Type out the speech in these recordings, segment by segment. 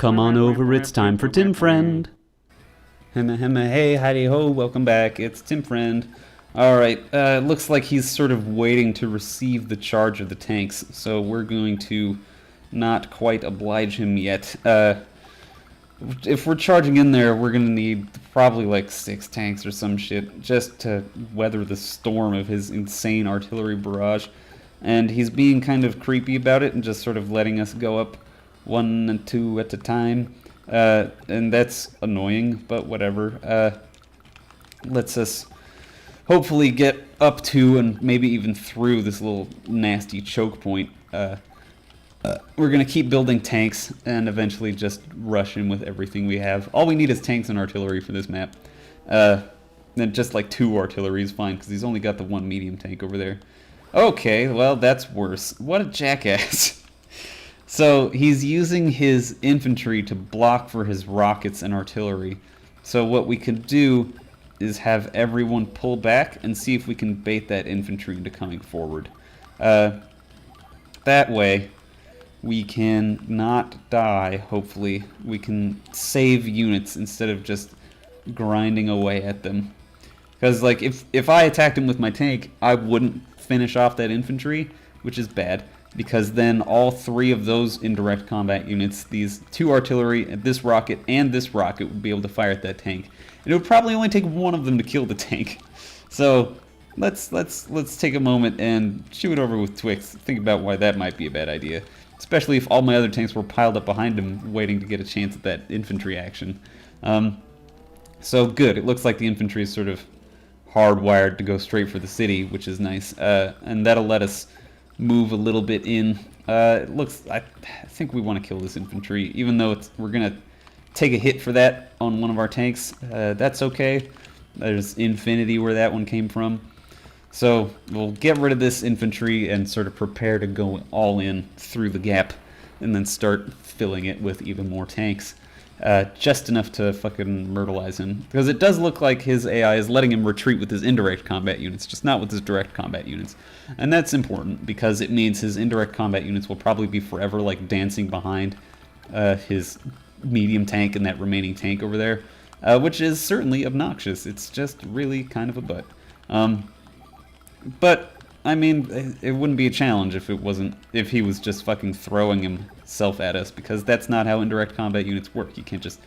Come on over, it's time for Tim Friend. Hemma hemma hey, hidey ho, welcome back, it's Tim Friend. Alright, looks like he's sort of waiting to receive the charge of the tanks, so we're going to not quite oblige him yet. If we're charging in there, we're gonna need probably like 6 tanks or some shit, just to weather the storm of his insane artillery barrage. And he's being kind of creepy about it and just sort of letting us go up 1 and 2 at a time. And that's annoying, but whatever. Lets us hopefully get up to and maybe even through this little nasty choke point. We're going to keep building tanks and eventually just rush in with everything we have. All we need is tanks and artillery for this map. Then just like 2 artillery is fine because he's only got the 1 medium tank over there. Okay, well that's worse. What a jackass. So he's using his infantry to block for his rockets and artillery. So what we can do is have everyone pull back and see if we can bait that infantry into coming forward. That way we can not die, hopefully. We can save units instead of just grinding away at them. Because like if I attacked him with my tank, I wouldn't finish off that infantry, which is bad. Because then all 3 of those indirect combat units, these 2 artillery, this rocket, and this rocket would be able to fire at that tank. And it would probably only take 1 of them to kill the tank. So let's take a moment and shoot it over with Twix. Think about why that might be a bad idea. Especially if all my other tanks were piled up behind him, waiting to get a chance at that infantry action. So good. It looks like the infantry is sort of hardwired to go straight for the city, which is nice. And that'll let us move a little bit in. It looks, I think we want to kill this infantry, even though we're gonna take a hit for that on one of our tanks. That's okay. There's infinity where that one came from. So we'll get rid of this infantry and sort of prepare to go all in through the gap, and then start filling it with even more tanks. Just enough to fucking myrtleize him. Because it does look like his AI is letting him retreat with his indirect combat units, just not with his direct combat units. And that's important, because it means his indirect combat units will probably be forever like dancing behind his medium tank and that remaining tank over there. Which is certainly obnoxious. It's just really kind of a butt. But I mean, it wouldn't be a challenge if he was just fucking throwing himself at us, because that's not how indirect combat units work. You can't just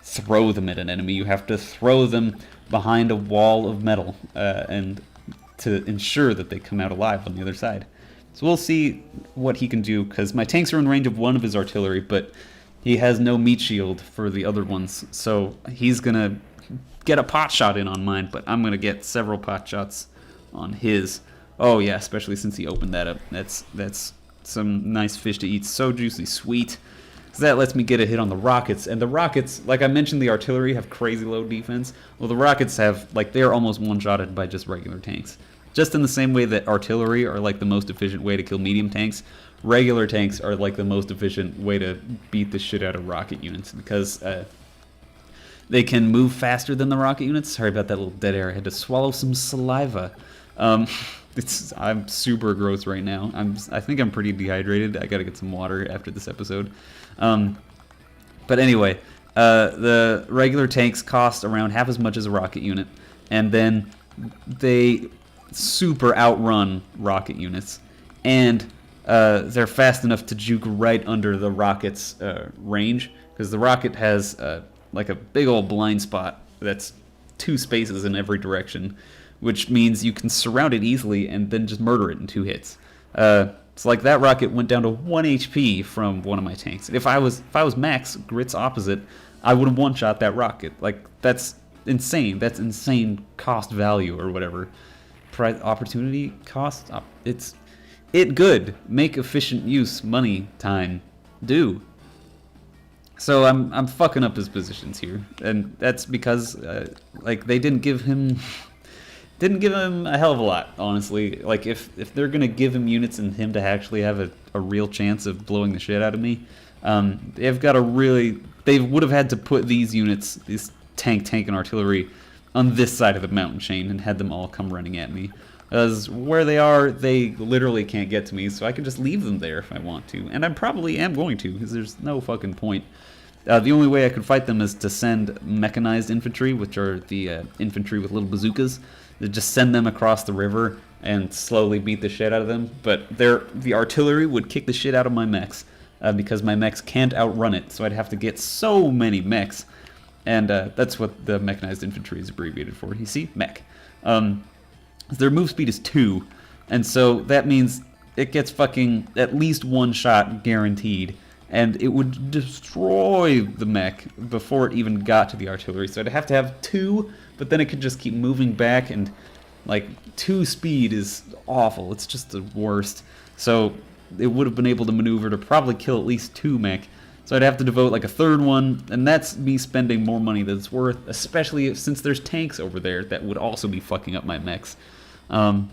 throw them at an enemy. You have to throw them behind a wall of metal, and to ensure that they come out alive on the other side. So we'll see what he can do, because my tanks are in range of 1 of his artillery, but he has no meat shield for the other ones. So he's gonna get a pot shot in on mine, but I'm gonna get several pot shots on his. Oh yeah, especially since he opened that up. That's some nice fish to eat. So juicy sweet. So that lets me get a hit on the rockets. And the rockets, like I mentioned, the artillery have crazy low defense. Well, the rockets have, like, they're almost one-shotted by just regular tanks. Just in the same way that artillery are like the most efficient way to kill medium tanks, regular tanks are like the most efficient way to beat the shit out of rocket units, because they can move faster than the rocket units. Sorry about that little dead air. I had to swallow some saliva. I'm super gross right now. I think I'm pretty dehydrated. I gotta get some water after this episode. But anyway, the regular tanks cost around half as much as a rocket unit, and then they super outrun rocket units, and they're fast enough to juke right under the rocket's range, because the rocket has like a big old blind spot that's 2 spaces in every direction, which means you can surround it easily and then just murder it in 2 hits. It's like that rocket went down to 1 HP from one of my tanks. If I was Max, Grit's opposite, I would have one-shot that rocket. Like, that's insane. That's insane cost value or whatever. Price, opportunity, cost. It's good. Make efficient use. Money, time. Do. So I'm fucking up his positions here, and that's because like they didn't give him a hell of a lot, honestly. Like, if they're gonna give him units and him to actually have a real chance of blowing the shit out of me, they would have had to put these units, these tank, and artillery, on this side of the mountain chain and had them all come running at me. Because where they are, they literally can't get to me, so I can just leave them there if I want to. And I probably am going to, because there's no fucking point The only way I could fight them is to send mechanized infantry, which are the infantry with little bazookas. To just send them across the river and slowly beat the shit out of them. But the artillery would kick the shit out of my mechs because my mechs can't outrun it. So I'd have to get so many mechs, and that's what the mechanized infantry is abbreviated for. You see, mech. Their move speed is 2, and so that means it gets fucking at least one shot guaranteed, and it would destroy the mech before it even got to the artillery. So I'd have to have 2, but then it could just keep moving back, and like 2 speed is awful. It's just the worst. So it would have been able to maneuver to probably kill at least 2 mech. So I'd have to devote like a 3rd one, and that's me spending more money than it's worth, especially since there's tanks over there that would also be fucking up my mechs. So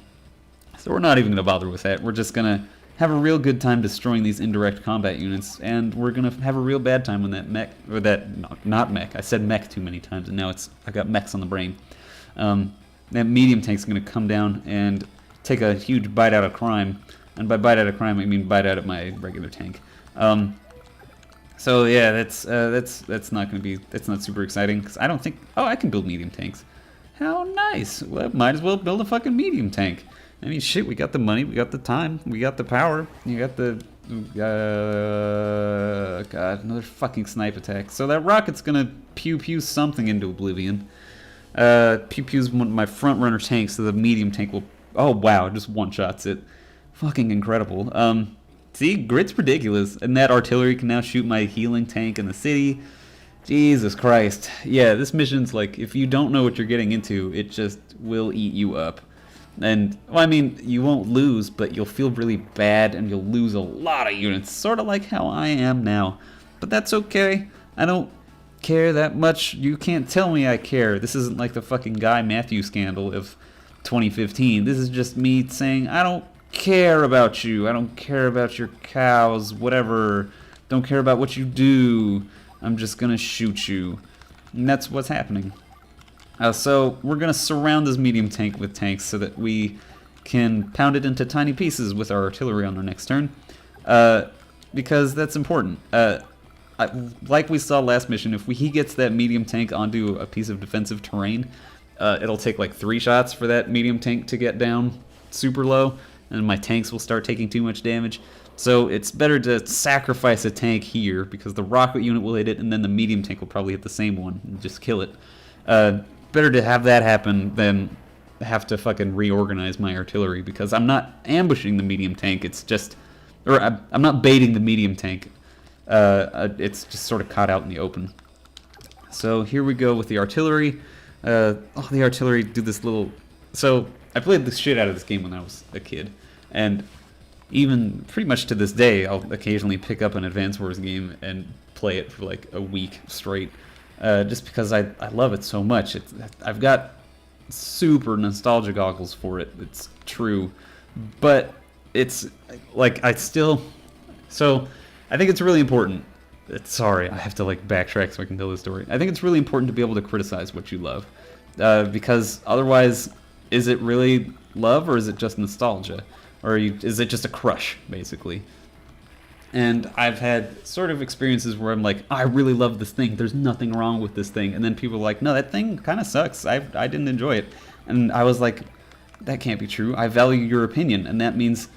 we're not even going to bother with that. We're just going to have a real good time destroying these indirect combat units, and we're going to have a real bad time when that mech, or that, no, not mech, I said mech too many times, and now I got mechs on the brain. That medium tank's going to come down and take a huge bite out of crime, and by bite out of crime I mean bite out of my regular tank. So yeah, that's not going to be, that's not super exciting, because I don't think, oh, I can build medium tanks. How nice. Well, might as well build a fucking medium tank. I mean, shit, we got the money, we got the time, we got the power, you got the, God, another fucking snipe attack. So that rocket's gonna pew-pew something into oblivion. Pew-pew's one of my front-runner tanks, so the medium tank will, oh wow, just one-shots it. Fucking incredible. See, grid's ridiculous, and that artillery can now shoot my healing tank in the city. Jesus Christ. Yeah, this mission's like, if you don't know what you're getting into, it just will eat you up. And, well, I mean, you won't lose, but you'll feel really bad, and you'll lose a lot of units, sort of like how I am now. But that's okay. I don't care that much. You can't tell me I care. This isn't like the fucking Guy Matthews scandal of 2015. This is just me saying, I don't care about you. I don't care about your cows, whatever. Don't care about what you do. I'm just gonna shoot you. And that's what's happening. So we're going to surround this medium tank with tanks so that we can pound it into tiny pieces with our artillery on our next turn. Because that's important. Like we saw last mission, if he gets that medium tank onto a piece of defensive terrain, it'll take like 3 shots for that medium tank to get down super low, and my tanks will start taking too much damage. So it's better to sacrifice a tank here, because the rocket unit will hit it, and then the medium tank will probably hit the same one and just kill it. Better to have that happen than have to fucking reorganize my artillery, because I'm not ambushing the medium tank, it's just, or I'm not baiting the medium tank, it's just sort of caught out in the open. So here we go with the artillery. The artillery do this little, so I played the shit out of this game when I was a kid, and even pretty much to this day I'll occasionally pick up an Advance Wars game and play it for like a week straight. Just because I love it so much. I've got super nostalgia goggles for it, it's true. But it's, like, so I think it's really important. Sorry, I have to, like, backtrack so I can tell the story. I think it's really important to be able to criticize what you love. Because otherwise, is it really love, or is it just nostalgia? Or is it just a crush, basically? And I've had sort of experiences where I'm like, I really love this thing, there's nothing wrong with this thing. And then people are like, no, that thing kind of sucks, I didn't enjoy it. And I was like, that can't be true. I value your opinion, and that means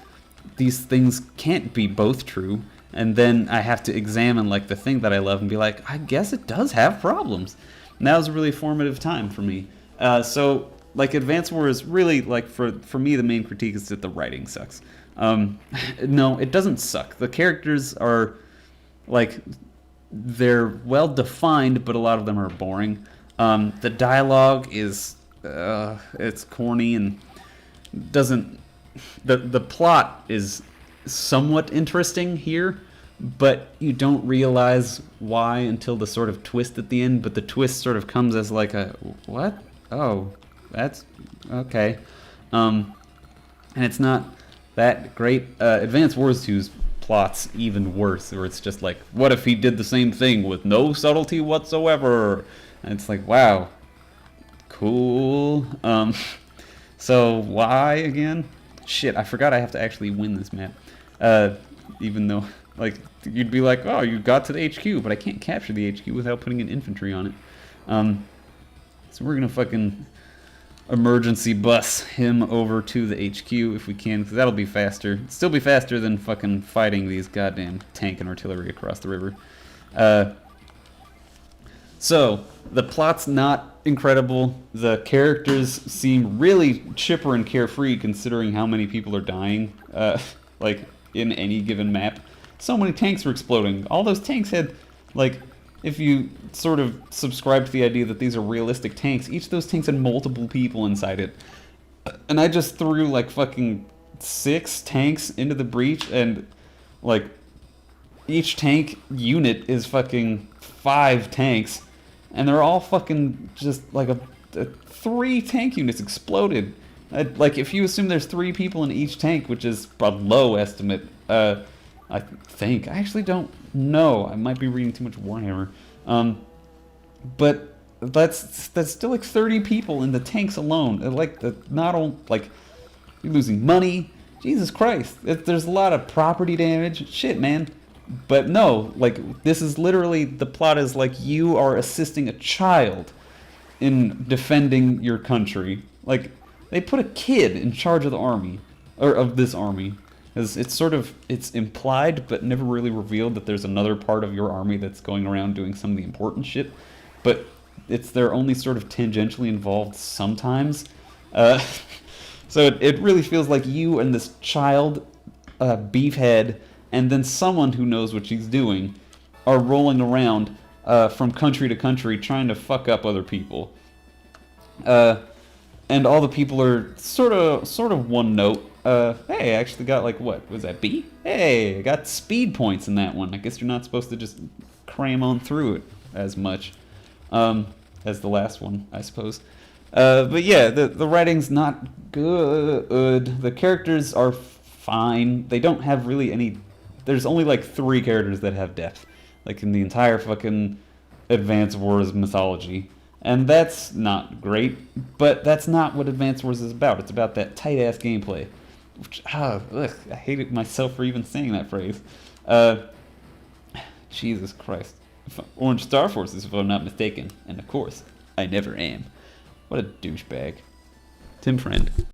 these things can't be both true. And then I have to examine like the thing that I love and be like, I guess it does have problems. And that was a really formative time for me. So like Advance Wars, really, like for me, the main critique is that the writing sucks. No, it doesn't suck. The characters are, like, they're well defined, but a lot of them are boring. The dialogue is, it's corny and doesn't, the plot is somewhat interesting here, but you don't realize why until the sort of twist at the end, but the twist sort of comes as like a, what? Oh, that's, okay. And it's not that great. Advance Wars 2's plot's even worse, where it's just like, what if he did the same thing with no subtlety whatsoever? And it's like, wow, cool. So why again? Shit, I forgot I have to actually win this map. Even though, Like, you'd be like, oh, you got to the HQ, but I can't capture the HQ without putting an infantry on it. So we're gonna fucking emergency bus him over to the HQ if we can, because that'll be faster. It'll still be faster than fucking fighting these goddamn tank and artillery across the river. So, the plot's not incredible. The characters seem really chipper and carefree considering how many people are dying, like, in any given map. So many tanks were exploding. All those tanks had, like, if you sort of subscribe to the idea that these are realistic tanks, each of those tanks had multiple people inside it. And I just threw, like, fucking 6 tanks into the breach, and, like, each tank unit is fucking 5 tanks. And they're all fucking just like 3 tank units exploded. Like, if you assume there's 3 people in each tank, which is a low estimate, I think. I actually don't know. I might be reading too much Warhammer. But that's still like 30 people in the tanks alone. Like, not only, like, you're losing money. Jesus Christ. There's a lot of property damage. Shit, man. But no, like, this is literally, the plot is like you are assisting a child in defending your country. Like, they put a kid in charge of the army, or of this army. It's sort of, it's implied but never really revealed that there's another part of your army that's going around doing some of the important shit. But they're only sort of tangentially involved sometimes. So it really feels like you and this child, beefhead, and then someone who knows what she's doing are rolling around from country to country trying to fuck up other people. And all the people are sort of one note. Hey, I actually got, like, what was that, B? Hey, I got speed points in that one. I guess you're not supposed to just cram on through it as much as the last one, I suppose. But yeah, the writing's not good. The characters are fine. They don't have really any. There's only like 3 characters that have depth, like, in the entire fucking Advance Wars mythology. And that's not great, but that's not what Advance Wars is about. It's about that tight-ass gameplay. Which, I hated myself for even saying that phrase. Jesus Christ. Orange Star Forces, if I'm not mistaken. And of course, I never am. What a douchebag. Tim Friend.